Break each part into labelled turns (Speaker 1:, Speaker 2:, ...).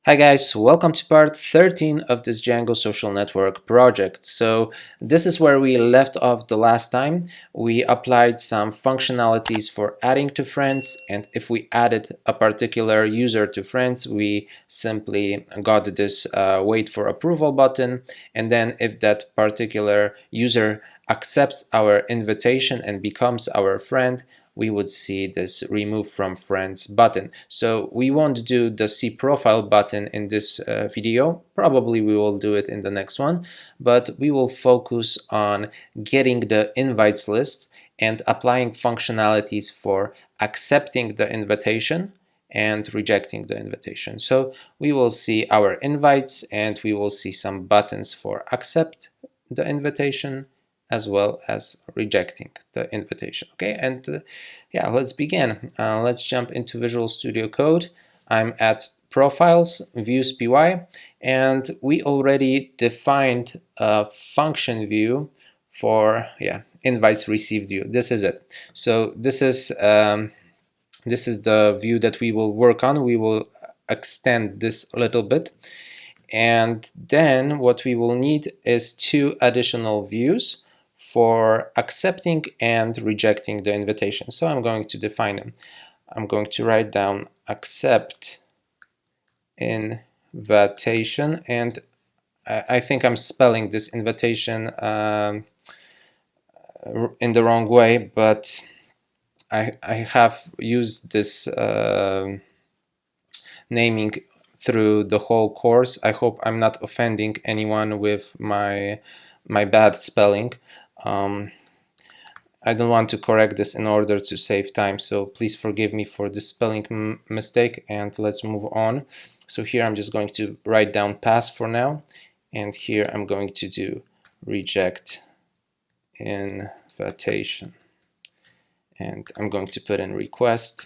Speaker 1: Hi guys, welcome to part 13 of this Django social network project. So this is where we left off the last time. We applied some functionalities for adding to friends, and if we added a particular user to friends, we simply got this wait for approval button, and then if that particular user accepts our invitation and becomes our friend, we would see this remove from friends button. So we won't do the see profile button in this video. Probably we will do it in the next one, but we will focus on getting the invites list and applying functionalities for accepting the invitation and rejecting the invitation. So we will see our invites and we will see some buttons for accept the invitation as well as rejecting the invitation. Okay, and yeah, let's begin. Let's jump into Visual Studio Code. I'm at Profiles, Views PY, and we already defined a function view for invites received view. This is it. So this is the view that we will work on. We will extend this a little bit, and then what we will need is two additional views for accepting and rejecting the invitation. So I'm going to define them. I'm going to write down accept invitation, and I think I'm spelling this invitation in the wrong way, but I have used this naming through the whole course. I hope I'm not offending anyone with my bad spelling. I don't want to correct this in order to save time, so please forgive me for this spelling mistake, and let's move on. So here I'm just going to write down pass for now, and here I'm going to do reject invitation, and I'm going to put in request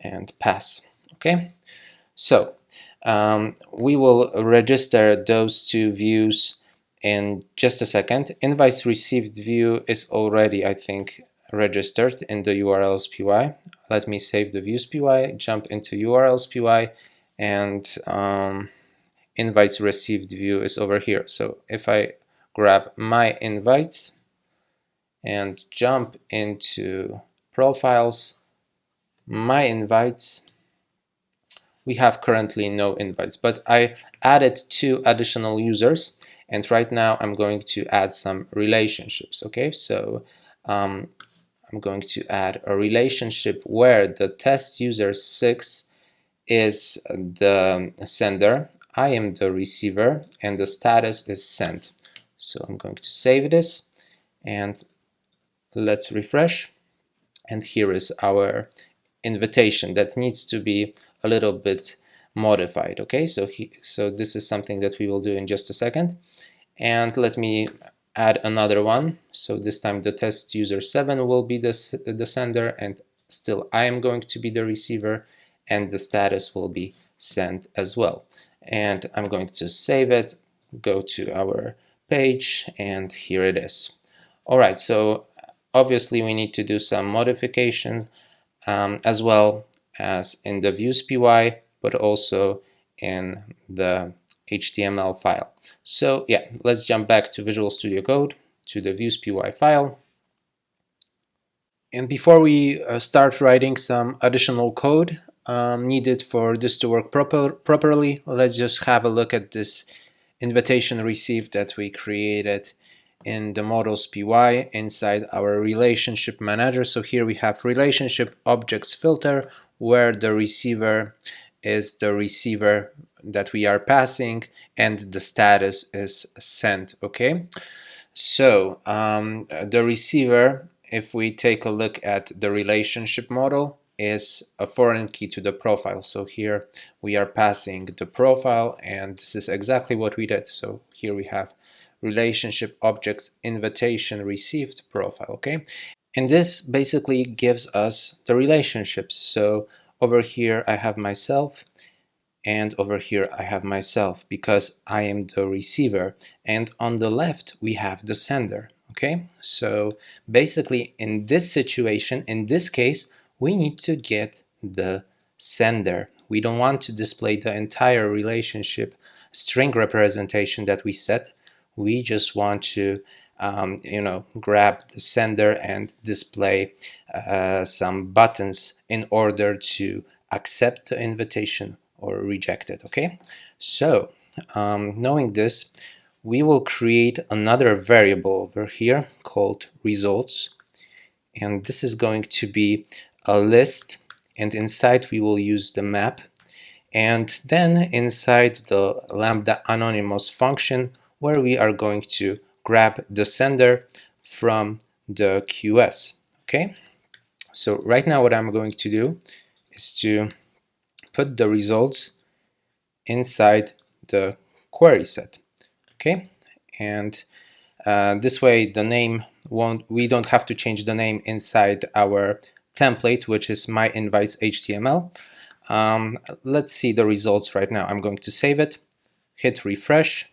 Speaker 1: and pass. Okay, so we will register those two views in just a second. Invites received view is already, I think, registered in the URLs PY. Let me save the views PY, jump into URLs PY, and invites received view is over here. So if I grab my invites and jump into profiles, my invites, we have currently no invites, but I added two additional users, and right now I'm going to add some relationships. Okay, so I'm going to add a relationship where the test user 6 is the sender, I am the receiver, and the status is sent. So I'm going to save this, and let's refresh, and here is our invitation that needs to be a little bit modified. Okay, so this is something that we will do in just a second, and let me add another one. So this time the test user 7 will be the sender, and still I am going to be the receiver, and the status will be sent as well. And I'm going to save it, go to our page, and here it is. All right, so obviously we need to do some modifications as well as in the views PY, but also in the HTML file. So yeah, let's jump back to Visual Studio Code, to the views PY file. And before we start writing some additional code needed for this to work properly, let's just have a look at this invitation received that we created in the models PY inside our relationship manager. So here we have relationship objects filter, where the receiver is the receiver that we are passing, and the status is sent. Okay, so the receiver, if we take a look at the relationship model, is a foreign key to the profile. So here we are passing the profile, and this is exactly what we did. So here we have relationship objects invitation received profile. Okay, and this basically gives us the relationships. So over here I have myself, and over here I have myself because I am the receiver, and on the left we have the sender. Okay, so basically in this situation, in this case, we need to get the sender. We don't want to display the entire relationship string representation that we set. We just want to grab the sender and display some buttons in order to accept the invitation or reject it. Okay, so knowing this, we will create another variable over here called results, and this is going to be a list, and inside we will use the map, and then inside the lambda anonymous function, where we are going to grab the sender from the QS. Okay, so right now what I'm going to do is to put the results inside the query set. Okay, and this way the name we don't have to change the name inside our template, which is my invites HTML. Let's see the results right now. I'm going to save it, hit refresh,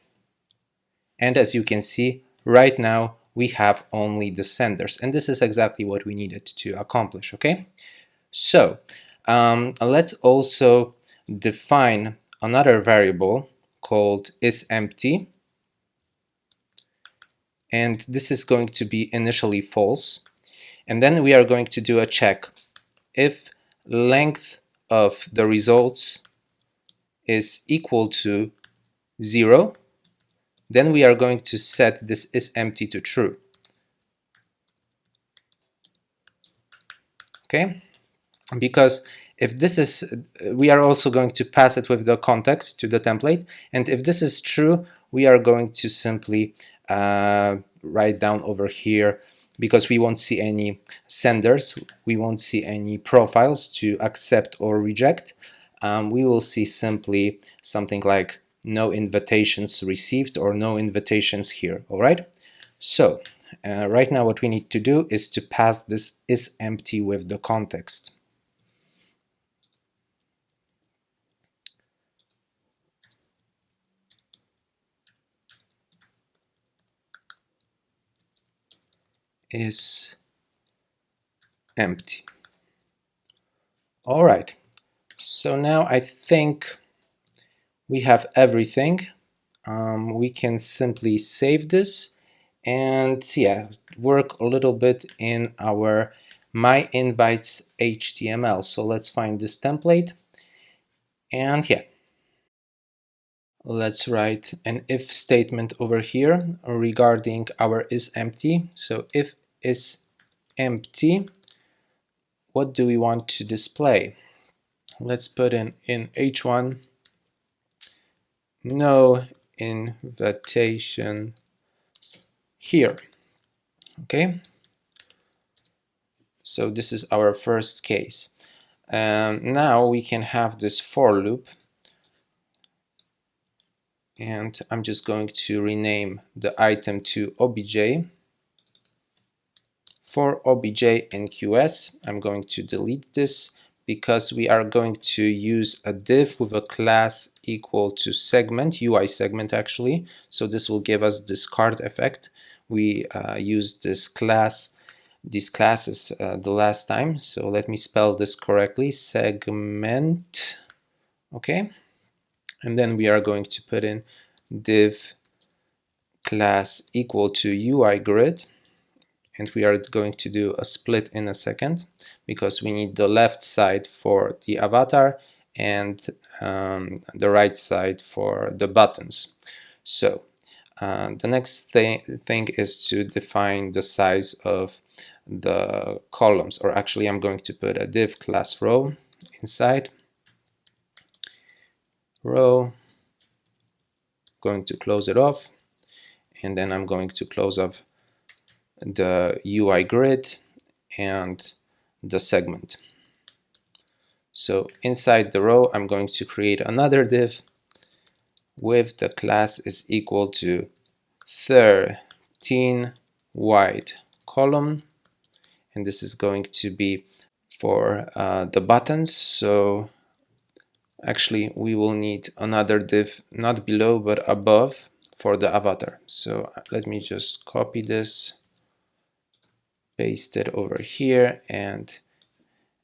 Speaker 1: and as you can see right now we have only the senders, and this is exactly what we needed to accomplish. Okay, so let's also define another variable called isEmpty, and this is going to be initially false, and then we are going to do a check. If length of the results is equal to 0, then we are going to set this isEmpty to true. Okay, because if this is, we are also going to pass it with the context to the template, and if this is true, we are going to simply write down over here, because we won't see any senders, we won't see any profiles to accept or reject. We will see simply something like no invitations received or no invitations here. All right, so right now what we need to do is to pass this isEmpty with the context. Is empty. All right, so now I think we have everything. We can simply save this and work a little bit in our my invites HTML. So let's find this template, and let's write an if statement over here regarding our isEmpty. So if isEmpty, what do we want to display? Let's put in h1 no invitation here. Okay, so this is our first case. Now we can have this for loop, and I'm just going to rename the item to obj. For obj in QS, I'm going to delete this because we are going to use a div with a class equal to segment, UI segment actually. So this will give us this card effect. We used this class, these classes the last time. So let me spell this correctly, segment. Okay, and then we are going to put in div class equal to UI grid. And we are going to do a split in a second because we need the left side for the avatar and the right side for the buttons. So the next thing is to define the size of the columns, or actually I'm going to put a div class row inside. Row, going to close it off, and then I'm going to close off the UI grid and the segment. So inside the row, I'm going to create another div with the class is equal to 13 wide column, and this is going to be for the buttons. So actually we will need another div not below but above for the avatar. So let me just copy this, paste it over here, and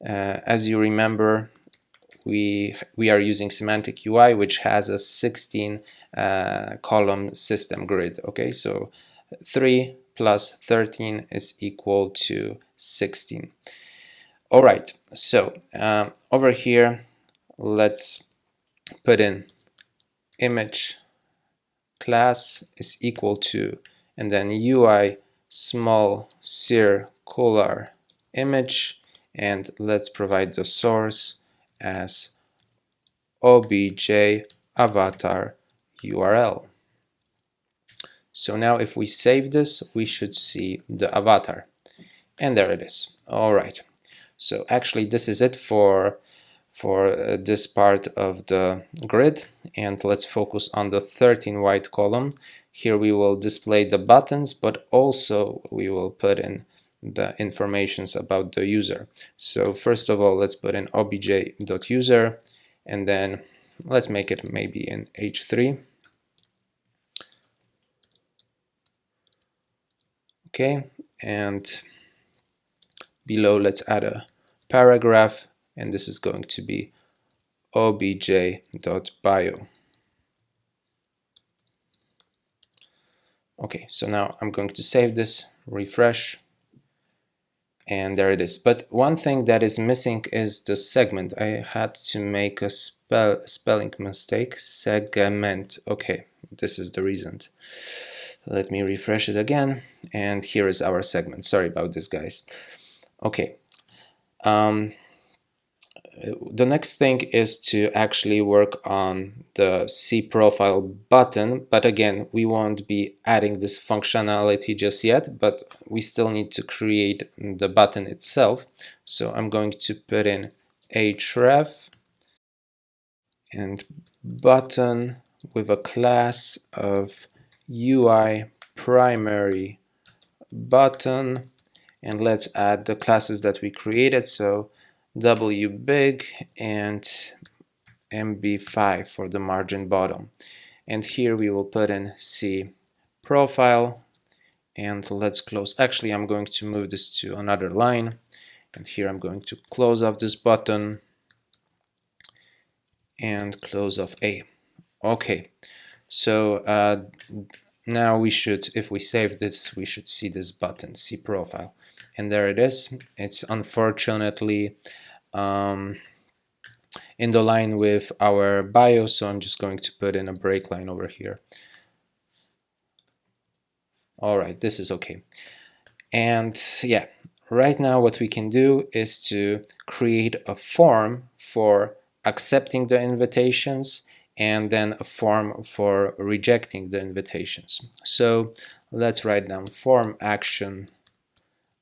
Speaker 1: as you remember, we are using semantic UI, which has a 16 column system grid. Okay, so 3 plus 13 is equal to 16. All right, so over here, let's put in image class is equal to, and then UI small circular image, and let's provide the source as obj avatar URL. So now if we save this, we should see the avatar, and there it is. All right, so actually this is it for this part of the grid, and let's focus on the 13 white column. Here we will display the buttons, but also we will put in the informations about the user. So first of all, let's put in obj.user, and then let's make it maybe in h3. Okay, and below let's add a paragraph, and this is going to be obj.bio. Okay, so now I'm going to save this, refresh, and there it is. But one thing that is missing is the segment. I had to make a spelling mistake, segment. Okay, this is the reason. Let me refresh it again, and here is our segment. Sorry about this, guys. Okay. The next thing is to actually work on the C profile button, but again, we won't be adding this functionality just yet, but we still need to create the button itself. So I'm going to put in href and button with a class of UI primary button, and let's add the classes that we created. So wbig and mb5 for the margin bottom, and here we will put in C profile, and let's close. Actually, I'm going to move this to another line, and here I'm going to close off this button and close off A. Okay, so now we should, if we save this, we should see this button, C profile, and there it is. It's unfortunately in the line with our bio, so I'm just going to put in a break line over here. All right, this is okay. And yeah, right now what we can do is to create a form for accepting the invitations and then a form for rejecting the invitations. So let's write down form action.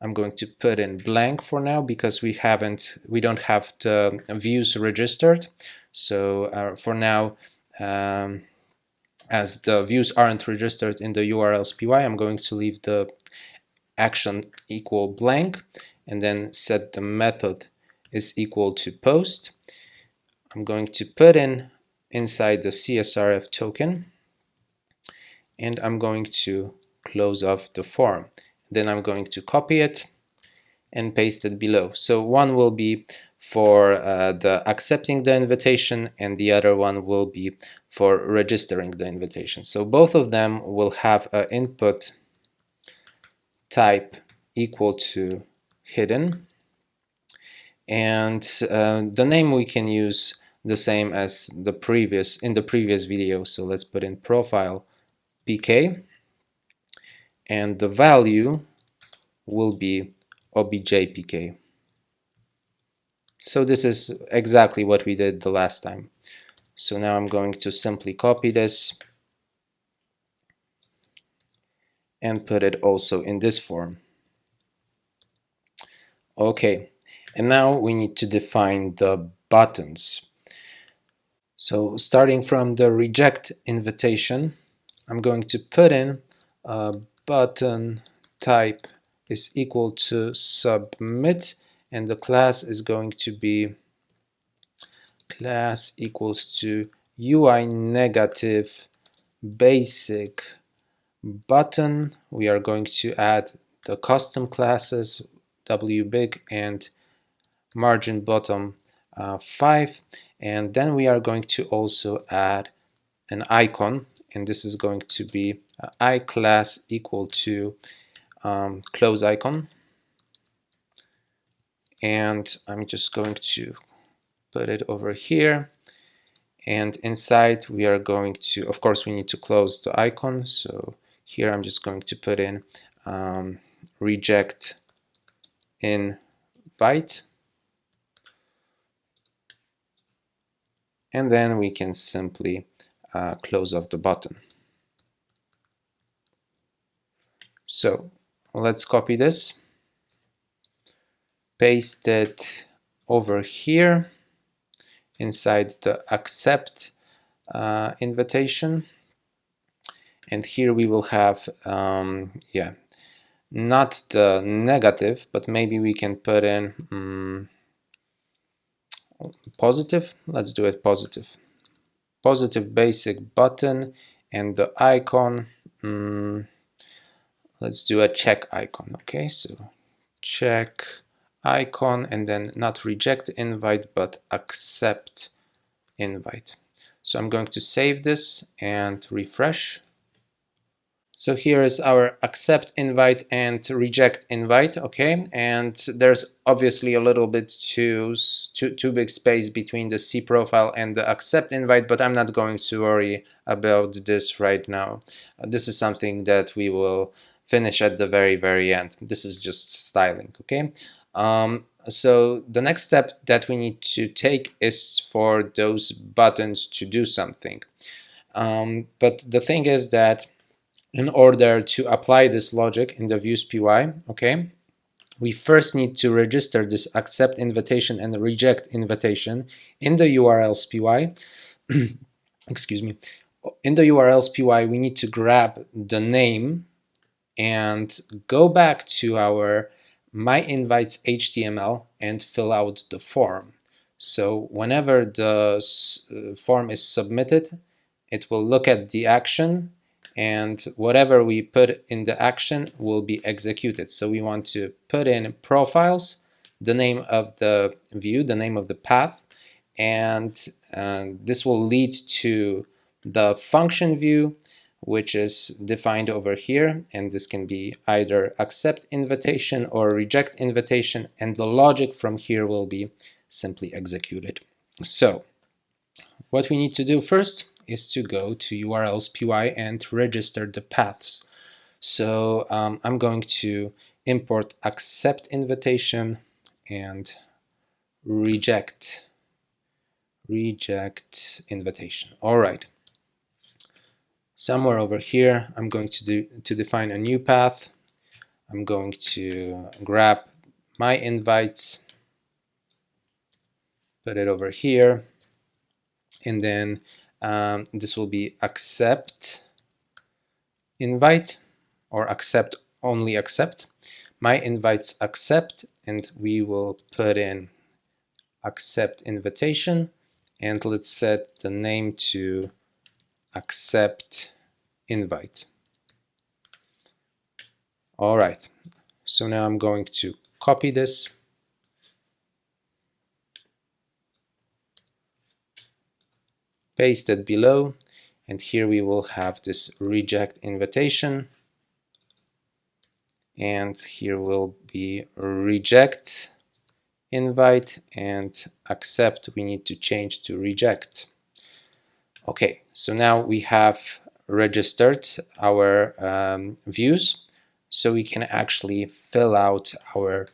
Speaker 1: I'm going to put in blank for now because we don't have the views registered. So for now, as the views aren't registered in the URLs PY, I'm going to leave the action equal blank, and then set the method is equal to post. I'm going to put in inside the CSRF token, and I'm going to close off the form. Then I'm going to copy it and paste it below. So one will be for the accepting the invitation, and the other one will be for registering the invitation. So both of them will have an input type equal to hidden, and the name we can use the same as in the previous video. So let's put in profile pk, and the value will be objpk. So this is exactly what we did the last time. So now I'm going to simply copy this and put it also in this form. Okay, and now we need to define the buttons. So starting from the reject invitation, I'm going to put in button type is equal to submit, and the class is going to be class equals to UI negative basic button. We are going to add the custom classes wbig and margin bottom 5, and then we are going to also add an icon, and this is going to be iClass equal to close icon, and I'm just going to put it over here, and inside we are going to, of course we need to close the icon, so here I'm just going to put in reject invite, and then we can simply close off the button. So let's copy this, paste it over here inside the accept invitation, and here we will have yeah, not the negative, but maybe we can put in positive. Let's do it positive. Positive basic button, and the icon, let's do a check icon. Okay, so check icon, and then not reject invite but accept invite. So I'm going to save this and refresh. So here is our accept invite and reject invite, okay? And there's obviously a little bit too big space between the C profile and the accept invite, but I'm not going to worry about this right now. This is something that we will finish at the very end. This is just styling, okay? So the next step that we need to take is for those buttons to do something. But the thing is that in order to apply this logic in the views PY, okay, we first need to register this accept invitation and reject invitation in the URLs PY. Excuse me. In the URLs PY, we need to grab the name and go back to our my invites HTML and fill out the form. So whenever the form is submitted, it will look at the action, and whatever we put in the action will be executed. So we want to put in profiles, the name of the view, the name of the path, and this will lead to the function view, which is defined over here, and this can be either accept invitation or reject invitation, and the logic from here will be simply executed. So what we need to do first is to go to URLs PY and register the paths. So I'm going to import accept invitation and reject invitation. All right. Somewhere over here, I'm going to define a new path. I'm going to grab my invites, put it over here, and then this will be accept invite, or accept only accept. My invites accept, and we will put in accept invitation, and let's set the name to accept invite. All right, so now I'm going to copy this, paste it below, and here we will have this reject invitation, and here will be reject invite, and accept we need to change to reject. Okay, so now we have registered our views, so we can actually fill out our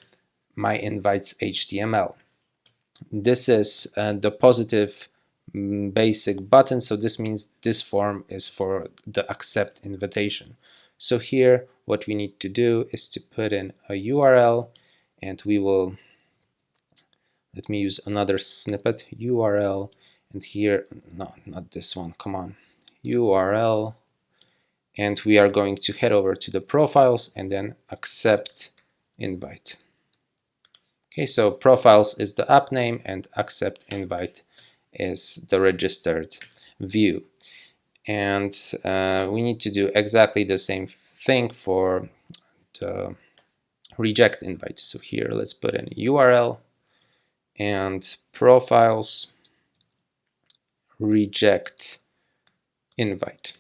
Speaker 1: my invites HTML. This is the positive basic button, so this means this form is for the accept invitation. So here what we need to do is to put in a URL, and we will, let me use another snippet, URL, and here, no, not this one, come on, URL, and we are going to head over to the profiles and then accept invite. Okay, so profiles is the app name and accept invite is the registered view. And we need to do exactly the same thing for the reject invite. So here let's put in URL and profiles, reject invite.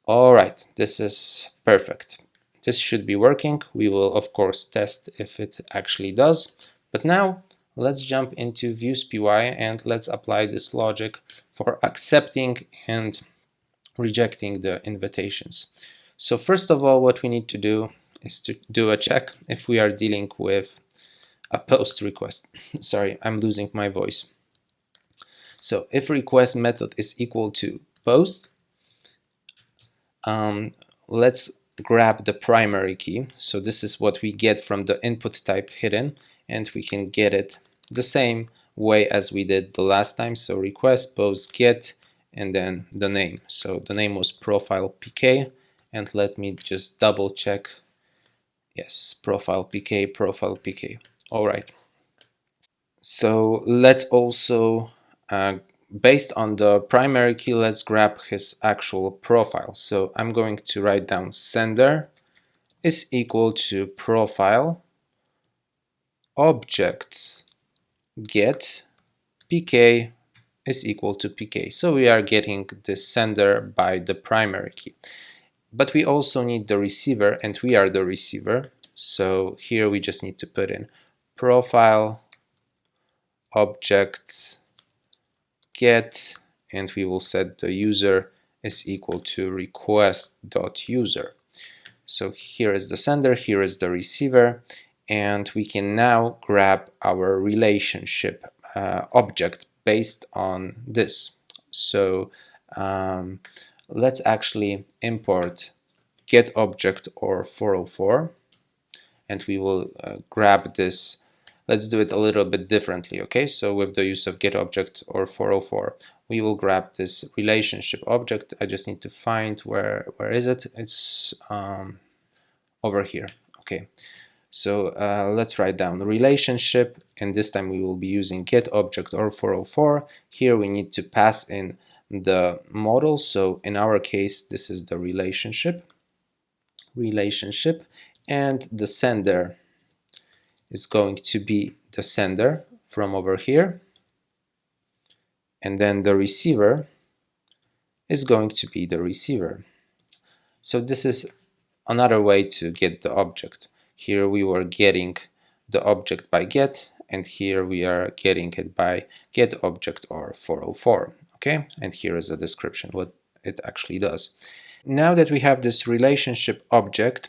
Speaker 1: All right, this is perfect. This should be working. We will of course test if it actually does. But now let's jump into views.py and let's apply this logic for accepting and rejecting the invitations. So first of all, what we need to do is to do a check if we are dealing with a post request. Sorry, I'm losing my voice. So if request method is equal to post, let's grab the primary key. So this is what we get from the input type hidden, and we can get it the same way as we did the last time. So request post get and then the name. So the name was profile pk, and let me just double check. Yes, profile pk. All right. So let's also based on the primary key, let's grab his actual profile. So I'm going to write down sender is equal to profile objects get pk is equal to pk. So we are getting the sender by the primary key. But we also need the receiver, and we are the receiver. So here we just need to put in profile objects get, and we will set the user is equal to request.user. So here is the sender, here is the receiver, and we can now grab our relationship object based on this. So let's actually import get object or 404, and we will grab this. Let's do it a little bit differently, okay? So with the use of get object or 404, we will grab this relationship object. I just need to find where is it? It's over here, okay? So let's write down the relationship, and this time we will be using get object or 404. Here we need to pass in the model. So in our case, this is the relationship, and the sender is going to be the sender from over here, and then the receiver is going to be the receiver. So this is another way to get the object. Here we were getting the object by get, and here we are getting it by get object or 404, okay? And here is a description what it actually does. Now that we have this relationship object,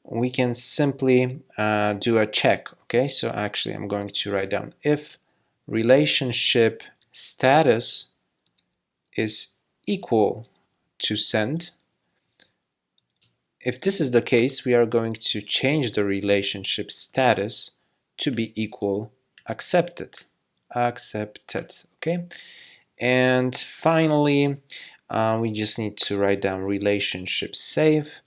Speaker 1: we can simply do a check, okay? So actually I'm going to write down if relationship status is equal to send. If this is the case, we are going to change the relationship status to be equal accepted, okay? And finally, we just need to write down relationship save.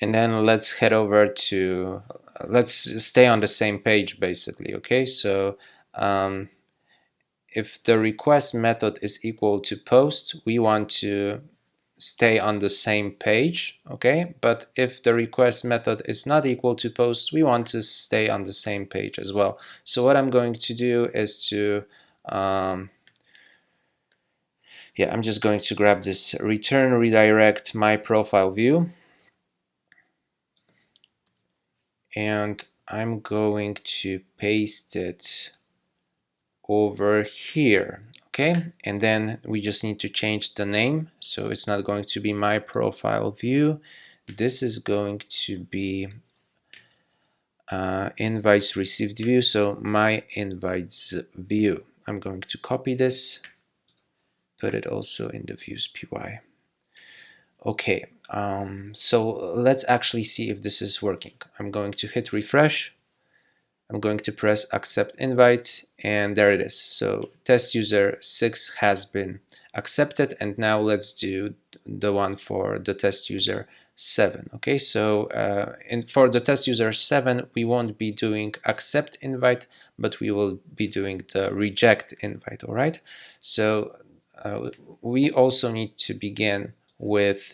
Speaker 1: And then let's head over to, let's stay on the same page basically, okay? So if the request method is equal to post, we want to stay on the same page, okay? But if the request method is not equal to post, we want to stay on the same page as well. So what I'm going to do is to I'm just going to grab this return redirect my profile view, and I'm going to paste it over here, okay? And then we just need to change the name. So it's not going to be my profile view. This is going to be invites received view. So my invites view. I'm going to copy this, put it also in the views.py. Okay, so let's actually see if this is working. I'm going to hit refresh. I'm going to press accept invite, and there it is. So test user 6 has been accepted, and now let's do the one for the test user 7. Okay, so for the test user 7, we won't be doing accept invite, but we will be doing the reject invite. All right, so we also need to begin with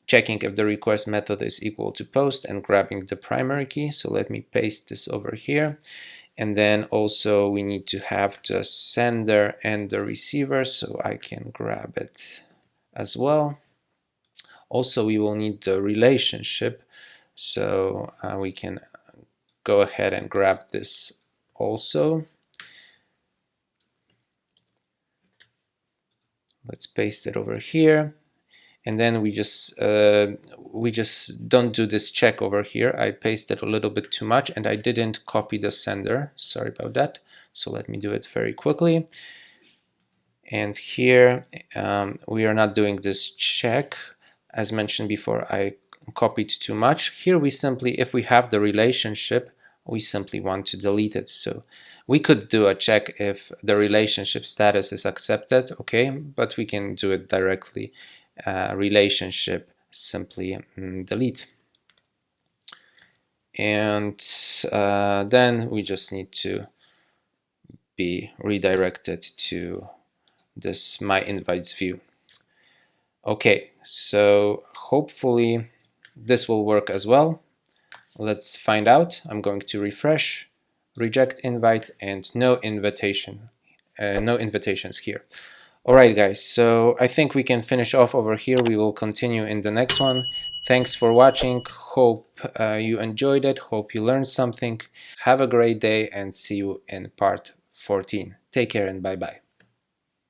Speaker 1: checking if the request method is equal to post and grabbing the primary key. So let me paste this over here. And then also we need to have the sender and the receiver, so I can grab it as well. Also, we will need the relationship, so we can go ahead and grab this also. Let's paste it over here. And then we just don't do this check over here. I pasted a little bit too much and I didn't copy the sender. Sorry about that. So let me do it very quickly. And here we are not doing this check. As mentioned before, I copied too much. Here we simply, if we have the relationship, we simply want to delete it. So we could do a check if the relationship status is accepted, okay, but we can do it directly. Relationship, simply delete. And then we just need to be redirected to this my invites view. Okay, so hopefully this will work as well. Let's find out. I'm going to refresh, reject invite, and no invitation, no invitations here. Alright guys, so I think we can finish off over here. We will continue in the next one. Thanks for watching. Hope you enjoyed it. Hope you learned something. Have a great day and see you in part 14. Take care and bye bye.